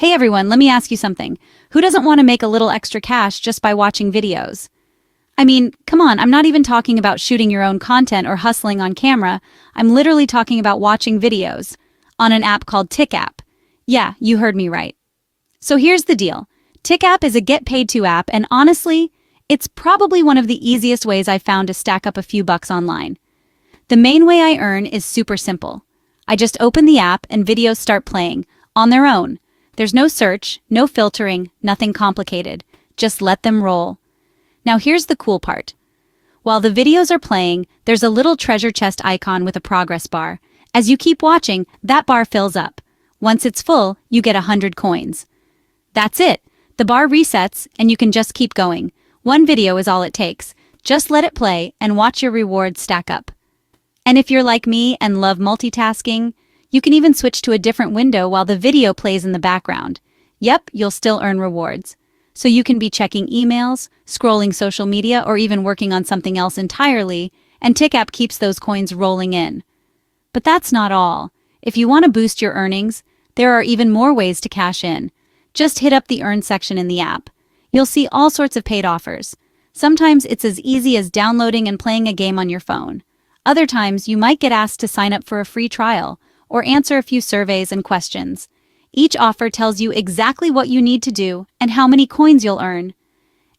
Hey everyone, let me ask you something. Who doesn't want to make a little extra cash just by watching videos? I mean, come on, I'm not even talking about shooting your own content or hustling on camera. I'm literally talking about watching videos on an app called TikApp. Yeah, you heard me right. So here's the deal. TikApp is a get paid to app, and honestly, it's probably one of the easiest ways I've found to stack up a few bucks online. The main way I earn is super simple. I just open the app and videos start playing on their own. There's no search, no filtering, nothing complicated. Just let them roll. Now here's the cool part. While the videos are playing, there's a little treasure chest icon with a progress bar. As you keep watching, that bar fills up. Once it's full, you get 100 coins. That's it. The bar resets and you can just keep going. One video is all it takes. Just let it play and watch your rewards stack up. And if you're like me and love multitasking, you can even switch to a different window while the video plays in the background. Yep, you'll still earn rewards. So you can be checking emails, scrolling social media, or even working on something else entirely, and TikApp keeps those coins rolling in. But that's not all. If you want to boost your earnings, there are even more ways to cash in. Just hit up the Earn section in the app. You'll see all sorts of paid offers. Sometimes it's as easy as downloading and playing a game on your phone. Other times you might get asked to sign up for a free trial, or answer a few surveys and questions. Each offer tells you exactly what you need to do and how many coins you'll earn.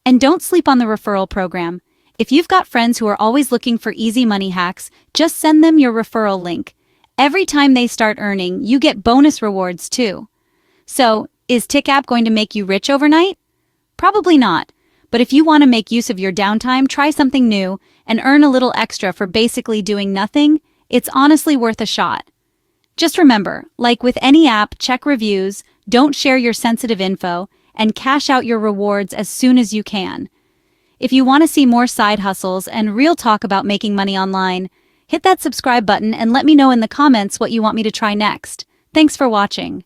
And don't sleep on the referral program. If you've got friends who are always looking for easy money hacks, just send them your referral link. Every time they start earning, you get bonus rewards too. So, is TikApp going to make you rich overnight? Probably not. But if you want to make use of your downtime, try something new and earn a little extra for basically doing nothing, it's honestly worth a shot. Just remember, like with any app, check reviews, don't share your sensitive info, and cash out your rewards as soon as you can. If you want to see more side hustles and real talk about making money online, hit that subscribe button and let me know in the comments what you want me to try next. Thanks for watching.